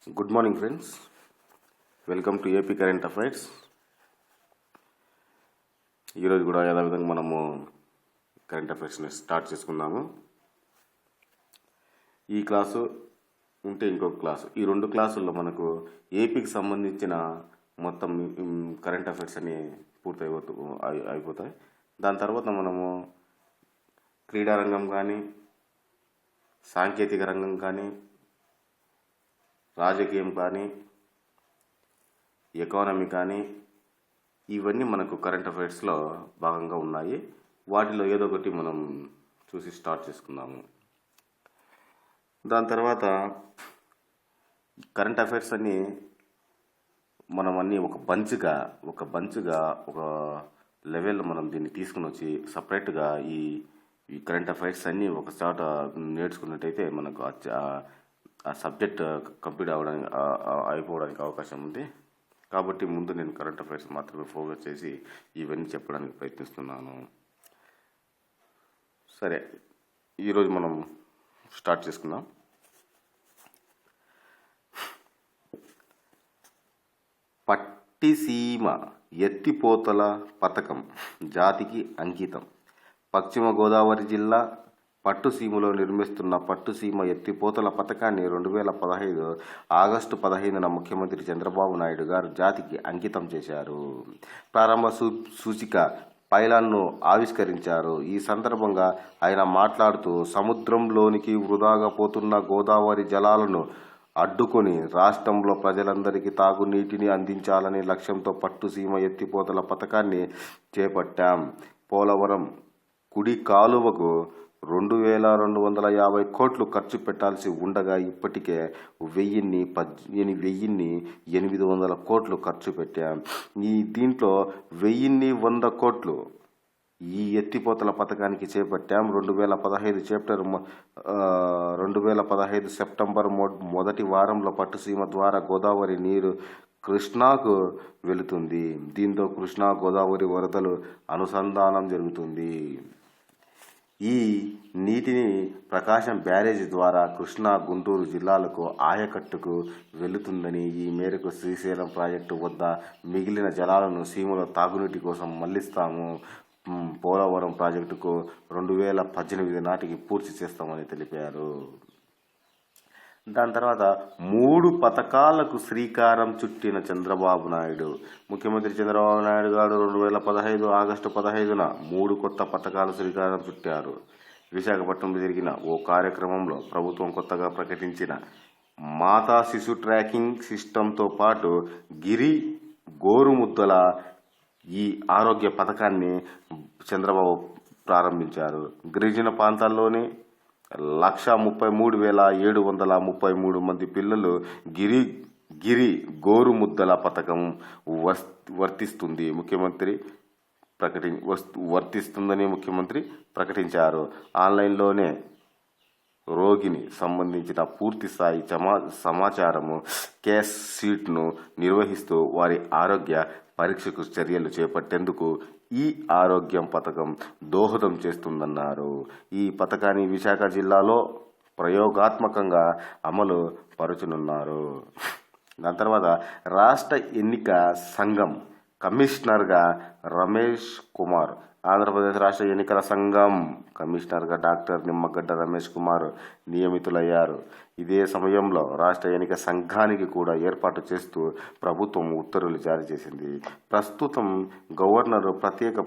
Good morning friends, welcome to AP current affairs. ఈరోజు కూడా యథావిధంగా మనము కరెంట్ అఫైర్స్ని స్టార్ట్ చేసుకుందాము. ఈ క్లాసు ఉంటే ఇంకొక క్లాసు, ఈ రెండు క్లాసుల్లో మనకు ఏపీకి సంబంధించిన మొత్తం కరెంట్ అఫైర్స్ అని అయిపోతాయి. దాని తర్వాత మనము క్రీడారంగం కానీ, సాంకేతిక రంగం కానీ, రాజకీయం కానీ, ఎకానమీ కానీ, ఇవన్నీ మనకు కరెంట్ అఫైర్స్లో భాగంగా ఉన్నాయి. వాటిలో ఏదో ఒకటి మనం చూసి స్టార్ట్ చేసుకుందాము. దాని తర్వాత కరెంట్ అఫైర్స్ అన్నీ మనం అన్నీ ఒక బంచ్గా ఒక లెవెల్లో మనం దీన్ని తీసుకుని వచ్చి సపరేట్గా ఈ కరెంట్ అఫైర్స్ అన్నీ ఒక చోట నేర్చుకున్నట్టయితే మనకు ఆ సబ్జెక్ట్ కంప్లీట్ అయిపోవడానికి అవకాశం ఉంది. కాబట్టి ముందు నేను కరెంట్ అఫైర్స్ మాత్రమే ఫోకస్ చేసి ఇవన్నీ చెప్పడానికి ప్రయత్నిస్తున్నాను. సరే, ఈరోజు మనం స్టార్ట్ చేసుకుందాం. పట్టిసీమ ఎత్తిపోతల పథకం జాతికి అంకితం. పశ్చిమ గోదావరి జిల్లా పట్టుసీమలో నిర్మిస్తున్న పట్టుసీమ ఎత్తిపోతల పథకాన్ని 2015 ఆగస్టు 15న ముఖ్యమంత్రి చంద్రబాబు నాయుడు గారు జాతికి అంకితం చేశారు. ప్రారంభ సూచిక పైలాన్ను ఆవిష్కరించారు. ఈ సందర్భంగా ఆయన మాట్లాడుతూ, సముద్రంలోనికి వృధాగా పోతున్న గోదావరి జలాలను అడ్డుకొని రాష్ట్రంలో ప్రజలందరికీ తాగునీటిని అందించాలనే లక్ష్యంతో పట్టుసీమ ఎత్తిపోతల పథకాన్ని చేపట్టాం. పోలవరం కుడి కాలువకు 2250 కోట్లు ఖర్చు పెట్టాల్సి ఉండగా ఇప్పటికే 1800 కోట్లు ఖర్చు పెట్టాం. దీంట్లో 1100 కోట్లు ఈ ఎత్తిపోతల పథకానికి చేపట్టాం. 2015 సెప్టెంబర్ మొదటి వారంలో పట్టుసీమ ద్వారా గోదావరి నీరు కృష్ణాకు వెళుతుంది. దీంతో కృష్ణా గోదావరి వరదలు అనుసంధానం జరుగుతుంది. ఈ నీటిని ప్రకాశం బ్యారేజీ ద్వారా కృష్ణా, గుంటూరు జిల్లాలకు ఆయకట్టుకు వెళుతుందని, ఈ మేరకు శ్రీశైలం ప్రాజెక్టు వద్ద మిగిలిన జలాలను సీమలో తాగునీటి కోసం మళ్లిస్తాము. పోలవరం ప్రాజెక్టుకు 2018 నాటికి పూర్తి చేస్తామని తెలిపారు. దాని తర్వాత 3 పథకాలకు శ్రీకారం చుట్టిన చంద్రబాబు నాయుడు. ముఖ్యమంత్రి చంద్రబాబు నాయుడు గారు 2015 ఆగస్టు 15న 3 కొత్త పథకాలు శ్రీకారం చుట్టారు. విశాఖపట్నంలో జరిగిన ఓ కార్యక్రమంలో ప్రభుత్వం కొత్తగా ప్రకటించిన మాతా శిశు ట్రాకింగ్ సిస్టంతో పాటు గోరుముద్దల ఈ ఆరోగ్య పథకాన్ని చంద్రబాబు ప్రారంభించారు. గిరిజన ప్రాంతాల్లోని 133,733 మంది పిల్లలు గిరి గోరుముద్దల పథకం వర్తిస్తుందని ముఖ్యమంత్రి ప్రకటించారు. ఆన్లైన్లోనే రోగిని సంబంధించిన పూర్తి స్థాయి సమాచారము కేస్ షీట్ను నిర్వహిస్తూ వారి ఆరోగ్య పరీక్షకు చర్యలు చేపట్టేందుకు ఈ ఆరోగ్యం పథకం దోహదం చేస్తుందన్నారు. ఈ పథకాన్ని విశాఖ జిల్లాలో ప్రయోగాత్మకంగా అమలు పరచనున్నారు. దాని తర్వాత రాష్ట్ర ఎన్నిక సంఘం కమిషనర్గా రమేష్ కుమార్. ఆంధ్రప్రదేశ్ రాష్ట్ర ఎన్నికల సంఘం కమిషనర్గా డాక్టర్ నిమ్మగడ్డ రమేష్ కుమార్ నియమితులయ్యారు. ఇదే సమయంలో రాష్ట్ర ఎన్నిక సంఘానికి కూడా ఏర్పాటు చేస్తూ ప్రభుత్వం ఉత్తర్వులు జారీ చేసింది. ప్రస్తుతం గవర్నర్ ప్రత్యేక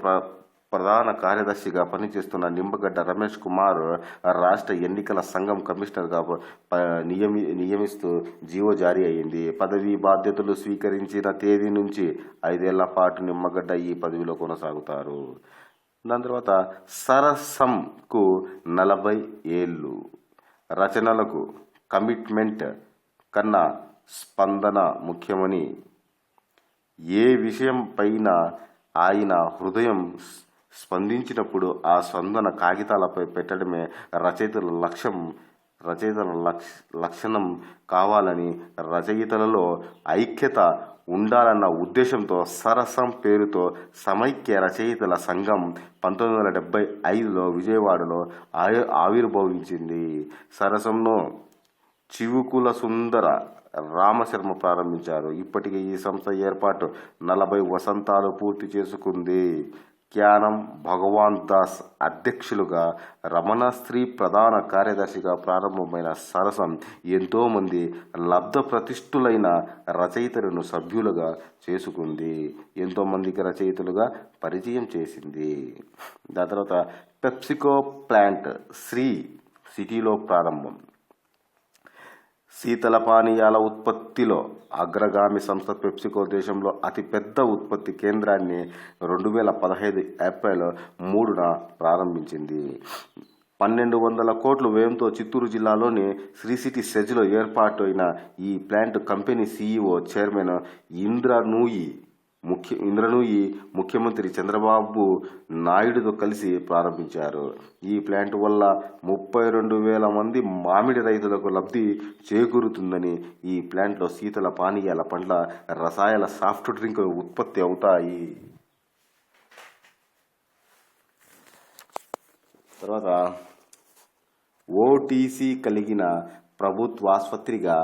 ప్రధాన కార్యదర్శిగా పనిచేస్తున్న నిమ్మగడ్డ రమేష్ కుమార్ రాష్ట్ర ఎన్నికల సంఘం కమిషనర్గా నియమిస్తూ జీవో జారీ అయింది. పదవీ బాధ్యతలు స్వీకరించిన తేదీ నుంచి 5 ఏళ్ల పాటు నిమ్మగడ్డ ఈ పదవిలో కొనసాగుతారు. దాని తర్వాత సరసంకు 40 ఏళ్ళు. రచనలకు కమిట్మెంట్ కన్నా స్పందన ముఖ్యమని, ఏ విషయం పైన ఆయన హృదయం స్పందించినప్పుడు ఆ స్పందన కాగితాలపై పెట్టడమే రచయితల లక్షణం కావాలని, రచయితలలో ఐక్యత ఉండాలన్న ఉద్దేశంతో సరసం పేరుతో సమైక్య రచయితల సంఘం 1975లో విజయవాడలో ఆవిర్భవించింది. సరసంను చివుకుల సుందర రామశర్మ ప్రారంభించారు. ఇప్పటికే ఈ సంస్థ ఏర్పాటు 40 వసంతాలు పూర్తి చేసుకుంది. క్యానం భగవాన్ దాస్ అధ్యక్షులుగా, రమణశ్రీ ప్రధాన కార్యదర్శిగా ప్రారంభమైన సరసం ఎంతోమంది లబ్ధ ప్రతిష్ఠులైన రచయితలను సభ్యులుగా చేసుకుంది. ఎంతోమందికి రచయితలుగా పరిచయం చేసింది. దాని తర్వాత పెప్సికో ప్లాంట్ శ్రీ సిటీలో ప్రారంభం. శీతల పానీయాల ఉత్పత్తిలో అగ్రగామి సంస్థ పెప్సికో దేశంలో అతిపెద్ద ఉత్పత్తి కేంద్రాన్ని 2015 ఏప్రిల్ 3న ప్రారంభించింది. 1200 కోట్ల వ్యయంతో చిత్తూరు జిల్లాలోని శ్రీ సిటీ సెజ్లో ఏర్పాటైన ఈ ప్లాంట్ కంపెనీ CEO చైర్మన్ ఇంద్రనూయి ముఖ్యమంత్రి చంద్రబాబు నాయుడుతో కలిసి ప్రారంభించారు. ఈ ప్లాంట్ వల్ల 32,000 మంది మామిడి రైతులకు లబ్ధి చేకూరుతుందని, ఈ ప్లాంట్లో శీతల పానీయాల పండ్ల రసాయన సాఫ్ట్ డ్రింక్ ఉత్పత్తి అవుతాయి. తర్వాత ఓటీసీ కలిగిన ప్రభుత్వాసుపత్రిగా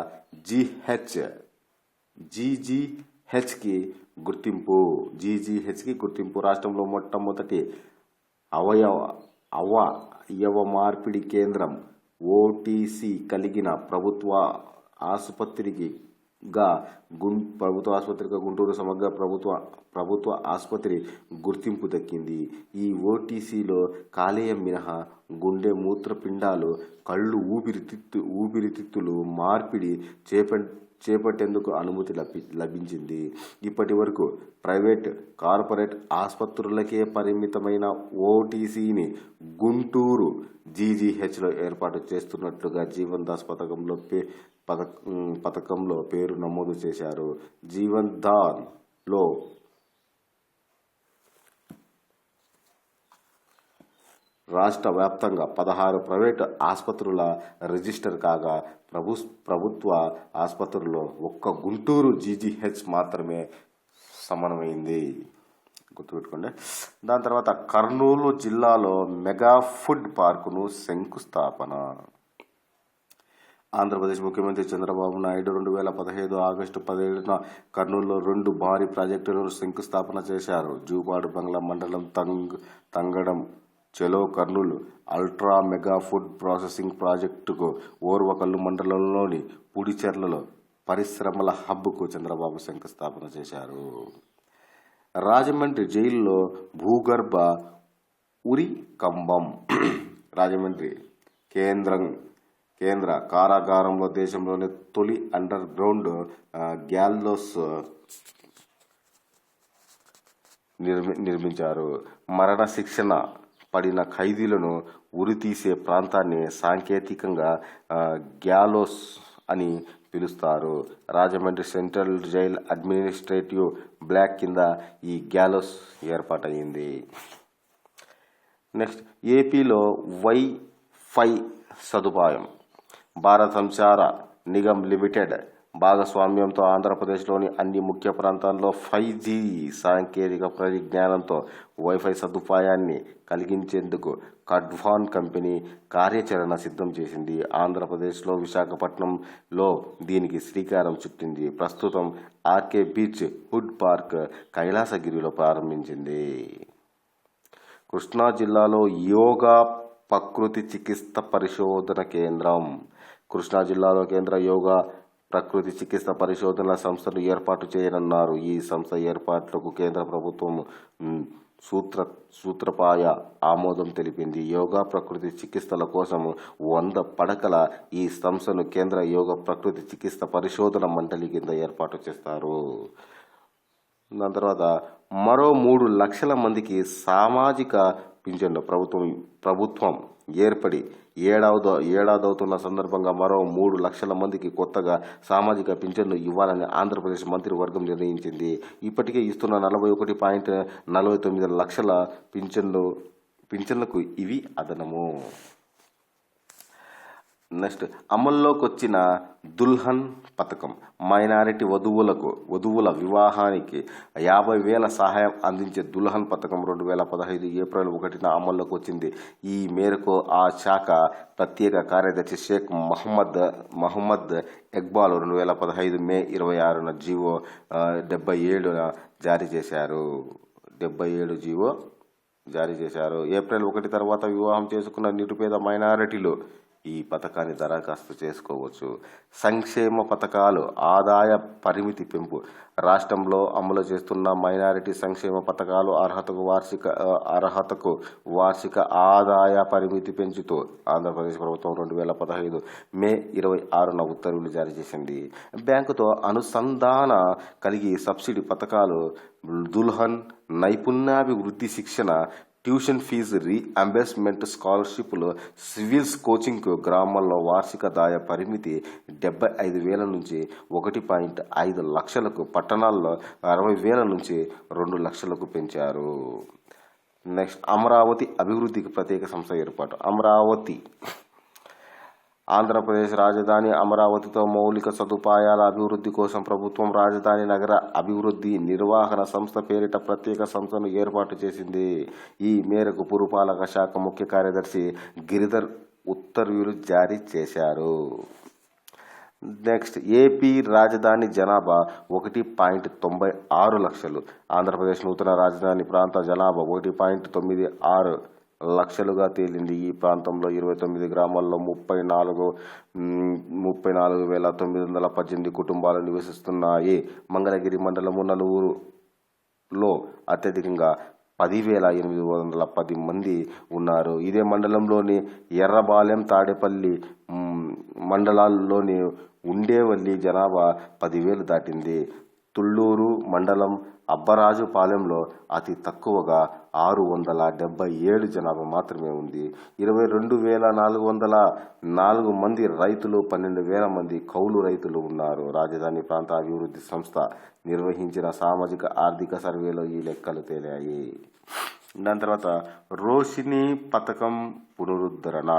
జీజీహెచ్కి గుర్తింపు. రాష్ట్రంలో మొట్టమొదటి అవయవ మార్పిడి కేంద్రం ఓటీసీ కలిగిన ప్రభుత్వ ఆసుపత్రిగా గుంటూరు సమగ్ర ప్రభుత్వ ఆసుపత్రి గుర్తింపు దక్కింది. ఈ ఓటీసీలో కాలేయం మినహా గుండె, మూత్రపిండాలు, కళ్ళు, ఊపిరితిత్తులు మార్పిడి చేపట్టేందుకు అనుమతి లభించింది. ఇప్పటి వరకు ప్రైవేట్, కార్పొరేట్ ఆసుపత్రులకే పరిమితమైన ఓటీసీని గుంటూరు జీజీహెచ్లో ఏర్పాటు చేస్తున్నట్లుగా జీవన్ దాస్ పథకంలో పేరు నమోదు చేశారు. జీవన్ దాన్లో రాష్ట్ర వ్యాప్తంగా 16 ప్రైవేటు ఆసుపత్రుల రిజిస్టర్ కాగా, ప్రభుత్వ ఆసుపత్రుల్లో ఒక్క గుంటూరు జీజీహెచ్ మాత్రమే సమన్వయింది. గుర్తుపెట్టుకోండి. దాని తర్వాత కర్నూలు జిల్లాలో మెగా ఫుడ్ పార్కును శంకుస్థాపన. ఆంధ్రప్రదేశ్ ముఖ్యమంత్రి చంద్రబాబు నాయుడు 2015 ఆగస్టు 17న కర్నూలులో 2 భారీ ప్రాజెక్టులను శంకుస్థాపన చేశారు. జూపాడు బంగ్లా మండలం తంగడం చెలో Kurnool ultra mega food processing ప్రాజెక్టుకు, ఓర్వకల్లు మండలంలోని పుడిచెర్లలో పరిశ్రమల హబ్కు చంద్రబాబు శంకుస్థాపన చేశారు. రాజమండ్రి జైలులో భూగర్భ ఉరి కంబం. రాజమండ్రి కేంద్ర కారాగారంలో దేశంలోని తొలి అండర్ గ్రౌండ్ గ్యాలోస్ నిర్మించారు. మరణ శిక్షణ పడిన ఖైదీలను ఉరితీసే ప్రాంతాన్ని సాంకేతికంగా గ్యాలోస్ అని పిలుస్తారు. Rajahmundry central jail administrative block కింద ఈ గ్యాలోస్ ఏర్పాటైంది. నెక్స్ట్, ఏపీలో వైఫై సదుపాయం. భారత సంచార నిగమ్ లిమిటెడ్ భాగస్వామ్యంతో ఆంధ్రప్రదేశ్లోని అన్ని ముఖ్య ప్రాంతాల్లో 5G సాంకేతిక పరిజ్ఞానంతో వైఫై సదుపాయాన్ని కలిగించేందుకు కడ్వాన్ కంపెనీ కార్యాచరణ సిద్ధం చేసింది. ఆంధ్రప్రదేశ్లో విశాఖపట్నంలో దీనికి శ్రీకారం చుట్టింది. ప్రస్తుతం ఆర్కే బీచ్ ఫుడ్ పార్క్ కైలాసగిరిలో ప్రారంభించింది. కృష్ణా జిల్లాలో యోగా ప్రకృతి చికిత్స పరిశోధన కేంద్రం. కృష్ణా జిల్లాలో కేంద్ర యోగా ప్రకృతి చికిత్స పరిశోధనల సంస్థను ఏర్పాటు చేయనున్నారు. ఈ సంస్థ ఏర్పాట్లకు కేంద్ర ప్రభుత్వం సూత్రప్రాయ ఆమోదం తెలిపింది. యోగా ప్రకృతి చికిత్సల కోసం 100 పడకల ఈ సంస్థను కేంద్ర యోగా ప్రకృతి చికిత్స పరిశోధన మండలి కింద ఏర్పాటు చేస్తారు. దాని తర్వాత మరో 3 లక్షల మందికి సామాజిక పింఛన్లు. ప్రభుత్వం ఏర్పడి ఏడాదవుతున్న సందర్భంగా మరో 3 లక్షల మందికి కొత్తగా సామాజిక పింఛన్లు ఇవ్వాలని ఆంధ్రప్రదేశ్ మంత్రివర్గం నిర్ణయించింది. ఇప్పటికే ఇస్తున్న 41.49 లక్షల పింఛన్లకు ఇవి అదనము. నెక్స్ట్ అమల్లోకి వచ్చిన దుల్హన్ పథకం మైనారిటీ వధువుల వివాహానికి 50,000 సహాయం అందించే దుల్హన్ పథకం 2015 ఏప్రిల్ 1న అమల్లోకి వచ్చింది. ఈ మేరకు ఆ శాఖ ప్రత్యేక కార్యదర్శి షేక్ మహమ్మద్ ఇక్బాల్ 2015 మే 26న జీవో 77న జారీ చేశారు. 77 జీవో జారీ చేశారు. ఏప్రిల్ 1 తర్వాత వివాహం చేసుకున్న నిరుపేద మైనారిటీలు ఈ పథకాన్ని దరఖాస్తు చేసుకోవచ్చు. సంక్షేమ పథకాలు ఆదాయ పరిమితి పెంపు రాష్ట్రంలో అమలు చేస్తున్న మైనారిటీ సంక్షేమ పథకాలు అర్హతకు వార్షిక ఆదాయ పరిమితి పెంచుతూ ఆంధ్రప్రదేశ్ ప్రభుత్వం 2015 మే 26న ఉత్తర్వులు జారీ చేసింది. బ్యాంకుతో అనుసంధాన కలిగి సబ్సిడీ పథకాలు దుల్హన్, నైపుణ్యాభివృద్ధి శిక్షణ, ట్యూషన్ ఫీజు రీఅంబర్స్మెంట్, స్కాలర్షిప్లు, సివిల్స్ కోచింగ్ గ్రామాల్లో వార్షిక ఆదాయ పరిమితి 75,000 నుంచి 1.5 లక్షలకు, పట్టణాల్లో 60,000 నుంచి 2 లక్షలకు పెంచారు. నెక్స్ట్ అమరావతి అభివృద్ధికి ప్రత్యేక సంస్థ ఏర్పాటు. అమరావతి ఆంధ్రప్రదేశ్ రాజధాని అమరావతితో మౌలిక సదుపాయాల అభివృద్ధి కోసం ప్రభుత్వం రాజధాని నగర అభివృద్ధి నిర్వహణ సంస్థ పేరిట ప్రత్యేక సంస్థను ఏర్పాటు చేసింది. ఈ మేరకు పురపాలక శాఖ ముఖ్య కార్యదర్శి గిరిధర్ ఉత్తర్వులు జారీ చేశారు. నెక్స్ట్ ఏపీ రాజధాని జనాభా 1.96 లక్షలు. ఆంధ్రప్రదేశ్ నూతన రాజధాని ప్రాంత జనాభా 1.96 లక్షలుగా తేలింది. ఈ ప్రాంతంలో 29 గ్రామాల్లో 34,918 కుటుంబాలు నివసిస్తున్నాయి. మంగళగిరి మండలము నలుగురులో అత్యధికంగా 10,810 మంది ఉన్నారు. ఇదే మండలంలోని ఎర్రబాలెం, తాడేపల్లి మండలాల్లోని ఉండేవల్లి జనాభా 10,000 దాటింది. తుళ్లూరు మండలం అబ్బరాజుపాలెంలో అతి తక్కువగా 677 జనాభా మాత్రమే ఉంది. 22,404 మంది రైతులు, 12,000 మంది కౌలు రైతులు ఉన్నారు. రాజధాని ప్రాంత అభివృద్ధి సంస్థ నిర్వహించిన సామాజిక ఆర్థిక సర్వేలో ఈ లెక్కలు తేలాయి. దాని తర్వాత రోషిని పథకం పునరుద్ధరణ.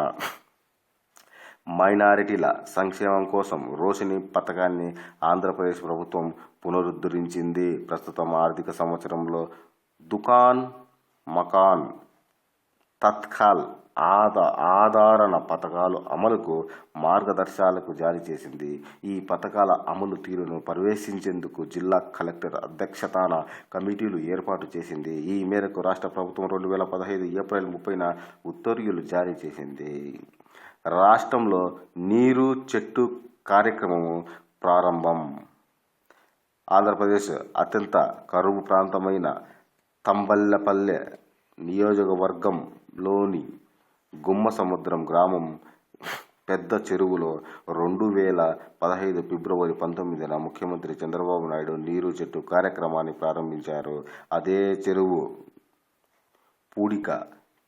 మైనారిటీల సంక్షేమం కోసం రోషిని పథకాన్ని ఆంధ్రప్రదేశ్ ప్రభుత్వం పునరుద్ధరించింది. ప్రస్తుతం ఆర్థిక సంవత్సరంలో దుకాన్, మకాన్, తత్కాల్ ఆదరణ పథకాలు అమలుకు మార్గదర్శకాలు జారీ చేసింది. ఈ పథకాల అమలు తీరును పర్యవేక్షించేందుకు జిల్లా కలెక్టర్ అధ్యక్షతన కమిటీలు ఏర్పాటు చేసింది. ఈ మేరకు రాష్ట్ర ప్రభుత్వం 2015 ఏప్రిల్ 30న ఉత్తర్వులు జారీ చేసింది. రాష్ట్రంలో నీరు చెట్టు కార్యక్రమము ప్రారంభం. ఆంధ్రప్రదేశ్ అత్యంత కరువు ప్రాంతమైన తంబల్లపల్లె నియోజకవర్గంలోని గుమ్మసముద్రం గ్రామం పెద్ద చెరువులో 2015 ఫిబ్రవరి 19న ముఖ్యమంత్రి చంద్రబాబు నాయుడు నీరు చెట్టు కార్యక్రమాన్ని ప్రారంభించారు. అదే చెరువు పూడిక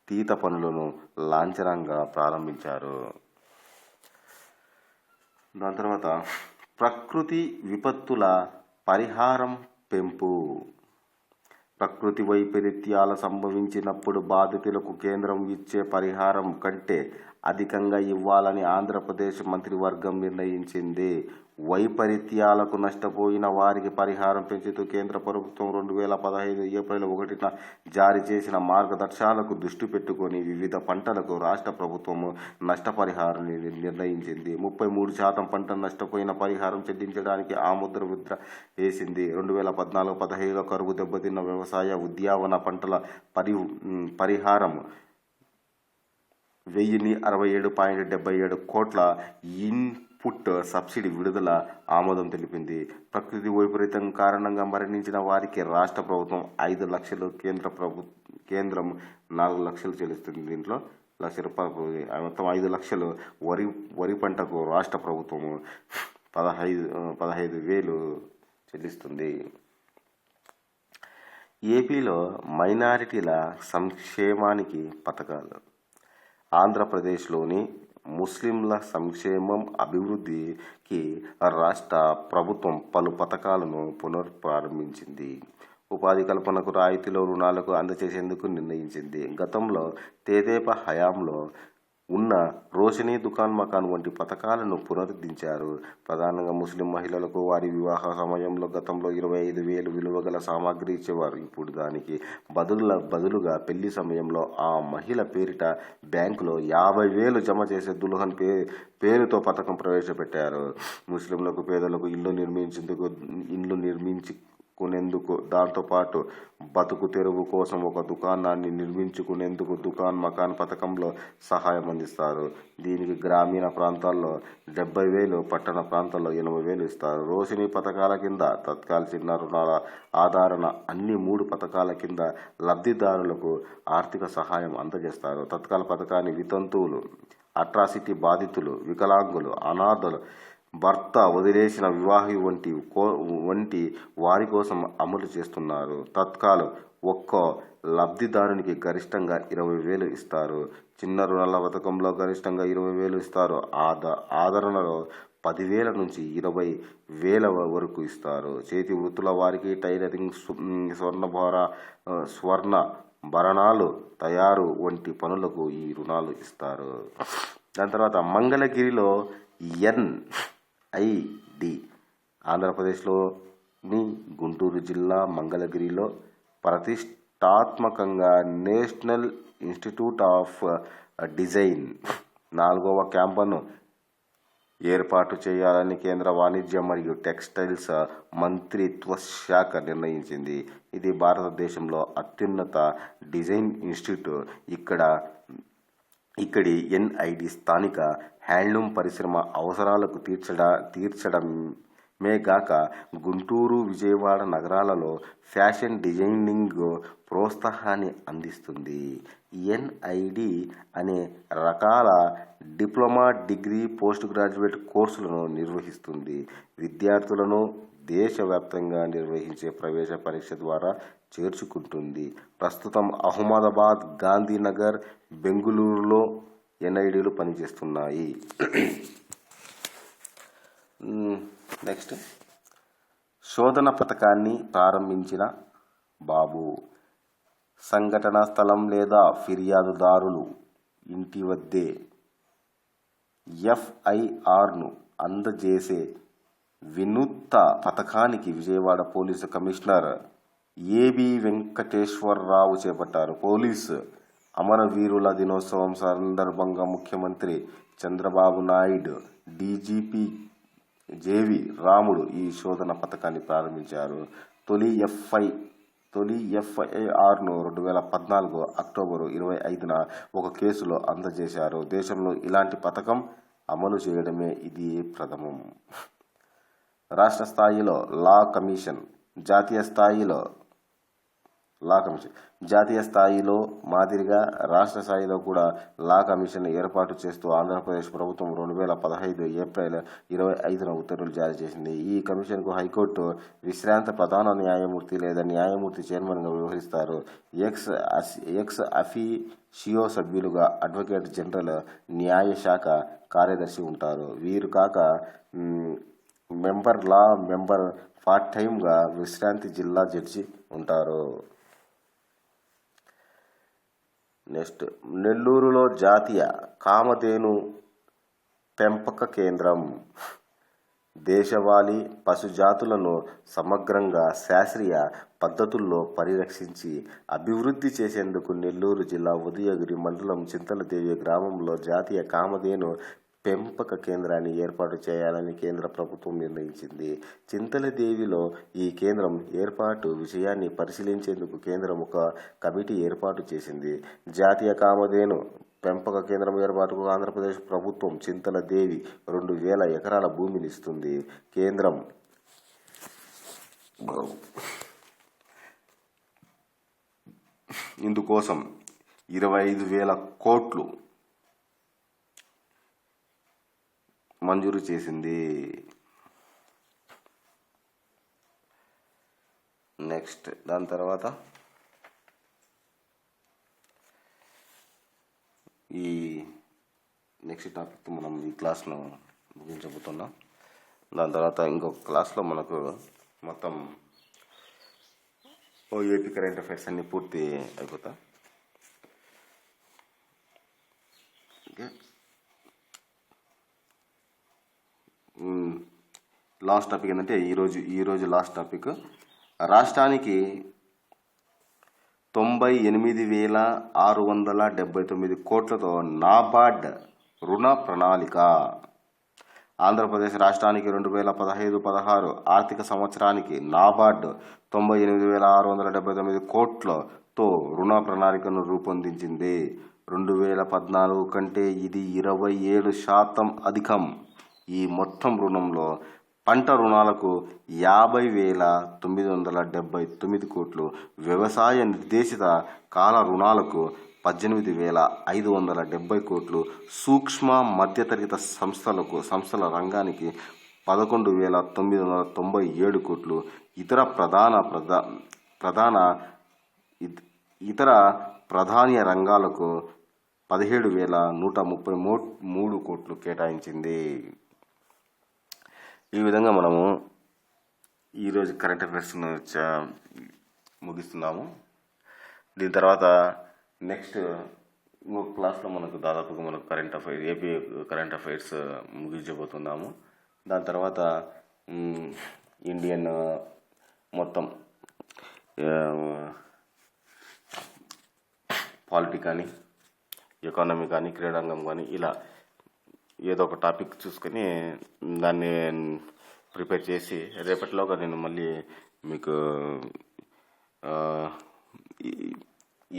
తీత పనులను లాంఛనంగా ప్రారంభించారు. దాని తర్వాత ప్రకృతి విపత్తుల పరిహారం పెంపు. ప్రకృతి వైపరీత్యాలు సంభవించినప్పుడు బాధితులకు కేంద్రం ఇచ్చే పరిహారం కంటే అధికంగా ఇవ్వాలని ఆంధ్రప్రదేశ్ మంత్రివర్గం నిర్ణయించింది. వైపరీత్యాలకు నష్టపోయిన వారికి పరిహారం పెంచుతూ కేంద్ర ప్రభుత్వం 2015 ఏప్రిల్ 1న జారీ చేసిన మార్గదర్శకాలకు దృష్టి పెట్టుకొని వివిధ పంటలకు రాష్ట్ర ప్రభుత్వం నష్టపరిహారం నిర్ణయించింది. 33% పంట నష్టపోయిన పరిహారం చెల్లించడానికి ఆముద్ర వేసింది. 2014-15లో కరువు దెబ్బతిన్న వ్యవసాయ ఉద్యానవన పంటల పరిహారం 1,067.77 కోట్ల ఇన్పుట్ సబ్సిడీ విడుదల ఆమోదం తెలిపింది. ప్రకృతి వైపరీత్యం కారణంగా మరణించిన వారికి రాష్ట్ర ప్రభుత్వం 5 లక్షలు, కేంద్రం 4 లక్షలు చెల్లిస్తుంది. దీంట్లో ₹1,00,000 మొత్తం 5 లక్షలు. వరి పంటకు రాష్ట్ర ప్రభుత్వం 15,000 చెల్లిస్తుంది. ఏపీలో మైనారిటీల సంక్షేమానికి పథకాలు. ఆంధ్రప్రదేశ్లోని ముస్లింల సంక్షేమం అభివృద్ధికి రాష్ట్ర ప్రభుత్వం పలు పథకాలను పునఃప్రారంభించింది. ఉపాధి కల్పనకు, రాయితీలో రుణాలకు అందజేసేందుకు నిర్ణయించింది. గతంలో తెదేపా హయాంలో ఉన్న రోషనీ దుకాన్ మకాన్ వంటి పథకాలను పునరుద్ధరించారు. ప్రధానంగా ముస్లిం మహిళలకు వారి వివాహ సమయంలో గతంలో 25,000 విలువ గల సామాగ్రి ఇచ్చేవారు. ఇప్పుడు దానికి బదులుగా పెళ్లి సమయంలో ఆ మహిళ పేరిట బ్యాంకులో 50,000 జమ చేసే దుల్హన్ పేరుతో పథకం ప్రవేశపెట్టారు. ముస్లింలకు పేదలకు ఇల్లు నిర్మించుకునేందుకు, దాంతోపాటు బతుకు తెరువు కోసం ఒక దుకాణాన్ని నిర్మించుకునేందుకు దుకాన్ మకాన్ పథకంలో సహాయం అందిస్తారు. దీనికి గ్రామీణ ప్రాంతాల్లో 70,000, పట్టణ ప్రాంతాల్లో 80,000 ఇస్తారు. రోషిని పథకాల కింద తత్కాల్ చిన్న రుణాల ఆధారణ అన్ని 3 పథకాల కింద లబ్ధిదారులకు ఆర్థిక సహాయం అందజేస్తారు. తత్కాల్ పథకాన్ని వితంతువులు, అట్రాసిటీ బాధితులు, వికలాంగులు, అనాథలు, భర్త వదిలేసిన వివాహి వంటి వారి కోసం అమలు చేస్తున్నారు. తత్కాల్ ఒక్కో లబ్ధిదారునికి గరిష్టంగా 20,000 ఇస్తారు. చిన్న రుణాల పథకంలో గరిష్టంగా 20,000 ఇస్తారు. ఆదరణలో 10,000 నుంచి 20,000 వరకు ఇస్తారు. చేతి వృత్తుల వారికి టైలరింగ్, స్వర్ణ భరణాలు తయారు వంటి పనులకు ఈ రుణాలు ఇస్తారు. దాని తర్వాత మంగళగిరిలో NID, ఆంధ్రప్రదేశ్లోని గుంటూరు జిల్లా మంగళగిరిలో ప్రతిష్టాత్మకంగా నేషనల్ ఇన్స్టిట్యూట్ ఆఫ్ డిజైన్ 4వ క్యాంపస్ను ఏర్పాటు చేయాలని కేంద్ర వాణిజ్య మరియు టెక్స్టైల్స్ మంత్రిత్వ శాఖ నిర్ణయించింది. ఇది భారతదేశంలో అత్యున్నత డిజైన్ ఇన్స్టిట్యూట్. ఇక్కడి NID స్థానిక హ్యాండ్లూమ్ పరిశ్రమ అవసరాలకు తీర్చడమే గాక గుంటూరు, విజయవాడ నగరాలలో ఫ్యాషన్ డిజైనింగ్ ప్రోత్సాహాన్ని అందిస్తుంది. NID అనే రకాల డిప్లొమా, డిగ్రీ, పోస్ట్ గ్రాడ్యుయేట్ కోర్సులను నిర్వహిస్తుంది. విద్యార్థులను దేశవ్యాప్తంగా నిర్వహించే ప్రవేశ పరీక్ష ద్వారా చేర్చుకుంటుంది. ప్రస్తుతం అహ్మదాబాద్, గాంధీనగర్, బెంగుళూరులో NIDలు పనిచేస్తున్నాయి. నెక్స్ట్, శోధన పథకాన్ని ప్రారంభించిన బాబు. సంఘటనా స్థలం లేదా ఫిర్యాదుదారులు ఇంటి వద్దే FIRను అందజేసే వినూత్న పథకానికి Vijayawada police commissioner AB Venkateswara Rao చేపట్టారు. పోలీసు అమరవీరుల దినోత్సవం సందర్భంగా ముఖ్యమంత్రి చంద్రబాబు నాయుడు, DGP JV రాముడు ఈ శోధన పథకాన్ని ప్రారంభించారు. తొలి FIRను 2014 అక్టోబరు 25న ఒక కేసులో అందజేశారు. దేశంలో ఇలాంటి పథకం అమలు చేయడమే ఇది ప్రథమం. రాష్ట్ర స్థాయిలో లా కమిషన్, జాతీయ స్థాయిలో మాదిరిగా రాష్ట్ర స్థాయిలో కూడా లా కమిషన్ ఏర్పాటు చేస్తూ ఆంధ్రప్రదేశ్ ప్రభుత్వం 2015 ఏప్రిల్ 25న ఉత్తర్వులు జారీ చేసింది. ఈ కమిషన్కు హైకోర్టు విశ్రాంత ప్రధాన న్యాయమూర్తి లేదా న్యాయమూర్తి చైర్మన్గా వ్యవహరిస్తారు. ఎక్స్ అఫీషియో సభ్యులుగా అడ్వకేట్ జనరల్, న్యాయశాఖ కార్యదర్శి ఉంటారు. వీరు కాక మెంబర్ పార్ట్ టైమ్గా విశ్రాంతి జిల్లా జడ్జి ఉంటారు. నెక్స్ట్, నెల్లూరులో జాతీయ కామధేను పెంపక కేంద్రం. దేశవాళీ పశుజాతులను సమగ్రంగా శాస్త్రీయ పద్ధతుల్లో పరిరక్షించి అభివృద్ధి చేసేందుకు నెల్లూరు జిల్లా ఉదయగిరి మండలం చింతలదేవి గ్రామంలో జాతీయ కామధేను పెంపక కేంద్రాన్ని ఏర్పాటు చేయాలని కేంద్ర ప్రభుత్వం నిర్ణయించింది. చింతలదేవిలో ఈ కేంద్రం ఏర్పాటు విషయాన్ని పరిశీలించేందుకు కేంద్రం ఒక కమిటీ ఏర్పాటు చేసింది. జాతీయ కామధేను పెంపక కేంద్రం ఏర్పాటుకు ఆంధ్రప్రదేశ్ ప్రభుత్వం చింతలదేవి 2,000 ఎకరాల భూమిని ఇస్తుంది. కేంద్రం ఇందుకోసం 25,000 కోట్లు మంజూరు చేసింది. నెక్స్ట్, దాని తర్వాత ఈ నెక్స్ట్ టాపిక్ మనం ఈ క్లాస్లో ముగించబోతున్నాం. దాని తర్వాత ఇంకొక క్లాస్లో మనకు మొత్తం ఏపీ కరెంట్ అఫైర్స్ అన్ని పూర్తి అయిపోతా. ఓకే, లాస్ట్ టాపిక్ ఏంటంటే ఈరోజు లాస్ట్ టాపిక్, రాష్ట్రానికి 98,679 కోట్లతో నాబార్డ్ రుణ ప్రణాళిక. ఆంధ్రప్రదేశ్ రాష్ట్రానికి 2015-16 ఆర్థిక సంవత్సరానికి నాబార్డ్ 98,679 కోట్లతో రుణ ప్రణాళికను రూపొందించింది. 2014 కంటే ఇది 27% అధికం. ఈ మొత్తం రుణంలో పంట రుణాలకు 50,979 కోట్లు, వ్యవసాయ నిర్దేశిత కాల రుణాలకు 18,570 కోట్లు, సూక్ష్మ మధ్యతరగతి సంస్థల రంగానికి 11,997 కోట్లు, ఇతర ప్రధాన రంగాలకు 17,133 కోట్లు కేటాయించింది. ఈ విధంగా మనము ఈరోజు కరెంట్ అఫైర్స్ను ముగిస్తున్నాము. దీని తర్వాత నెక్స్ట్ ఇంకొక క్లాస్లో దాదాపుగా మనకు ఏపీ కరెంట్ అఫైర్స్ ముగించబోతున్నాము. దాని తర్వాత ఇండియన్ మొత్తం పాలిటీ కానీ, ఎకానమీ కానీ, క్రీడాంగం కానీ, ఇలా ఏదో ఒక టాపిక్ చూసుకొని దాన్ని ప్రిపేర్ చేసి రేపటిలోగా నేను మళ్ళీ మీకు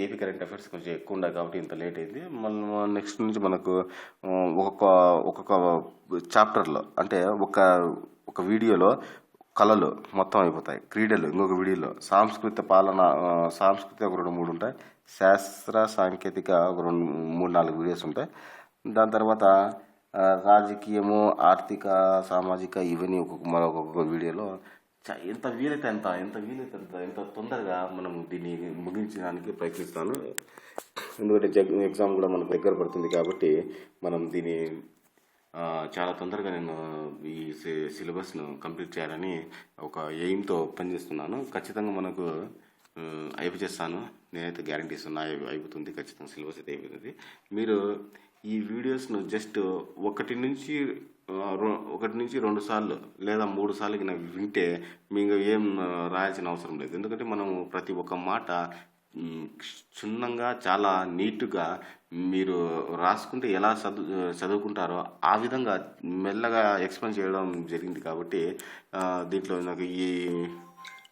ఏపీ కరెంట్ అఫైర్స్ కొంచెం ఎక్కువ ఉన్నాయి కాబట్టి ఇంత లేట్ అయింది. మళ్ళీ నెక్స్ట్ నుంచి మనకు ఒక్కొక్క చాప్టర్లో, అంటే ఒక వీడియోలో కళలు మొత్తం అయిపోతాయి, క్రీడలు ఇంకొక వీడియోలో, సాంస్కృతిక ఒక 2-3 ఉంటాయి, శాస్త్ర సాంకేతిక ఒక 3-4 వీడియోస్ ఉంటాయి. దాని తర్వాత రాజకీయము, ఆర్థిక, సామాజిక, ఇవన్నీ ఒక్కొక్క వీడియోలో ఎంత వీలైతే ఎంత తొందరగా మనం దీన్ని ముగించడానికి ప్రయత్నిస్తాను. ఎందుకంటే ఎగ్జామ్ కూడా మనకు దగ్గర పడుతుంది కాబట్టి మనం దీన్ని చాలా తొందరగా నేను ఈ సిలబస్ను కంప్లీట్ చేయాలని ఒక ఎయిమ్తో పనిచేస్తున్నాను. ఖచ్చితంగా మనకు అయిపోచేస్తాను, నేనైతే గ్యారంటీ ఇస్తున్నా, అయిపోతుంది ఖచ్చితంగా, సిలబస్ అయితే అయిపోతుంది. మీరు ఈ వీడియోస్ను జస్ట్ 1 నుంచి 2 సార్లు లేదా 3 సార్లు నాకు వింటే మీకు ఏం రాయాల్సిన అవసరం లేదు. ఎందుకంటే మనము ప్రతి ఒక్క మాట క్షుణ్ణంగా చాలా నీట్గా మీరు రాసుకుంటే ఎలా చదువుకుంటారో ఆ విధంగా మెల్లగా ఎక్స్ప్లెయిన్ చేయడం జరిగింది. కాబట్టి దీంట్లో నాకు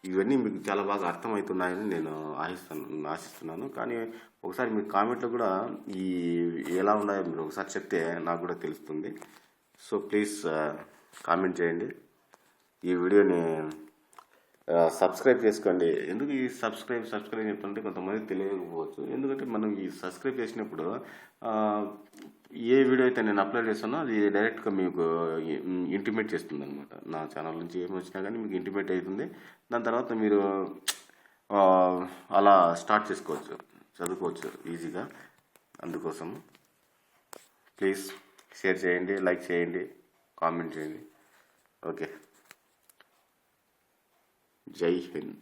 ఇవన్నీ మీకు చాలా బాగా అర్థమవుతున్నాయని నేను ఆశిస్తున్నాను. కానీ ఒకసారి మీ కామెంట్లో కూడా ఎలా ఉన్నాయో మీరు ఒకసారి చెప్తే నాకు కూడా తెలుస్తుంది. సో ప్లీజ్ కామెంట్ చేయండి. ఈ వీడియోని సబ్స్క్రైబ్ చేసుకోండి. ఎందుకు ఈ సబ్స్క్రైబ్ చెప్తుంటే కొంతమంది తెలియకపోవచ్చు. ఎందుకంటే మనం ఈ సబ్స్క్రైబ్ చేసినప్పుడు ఏ వీడియో అయితే నేను అప్లోడ్ చేస్తానో అది డైరెక్ట్గా మీకు ఇంటిమేట్ చేస్తుంది అనమాట. నా ఛానల్ నుంచి ఏమి వచ్చినా కానీ మీకు ఇంటిమేట్ అవుతుంది. దాని తర్వాత మీరు అలా స్టార్ట్ చేసుకోవచ్చు, చదువుకోవచ్చు ఈజీగా. అందుకోసం ప్లీజ్ షేర్ చేయండి, లైక్ చేయండి, కామెంట్ చేయండి. ఓకే, జై హింద్.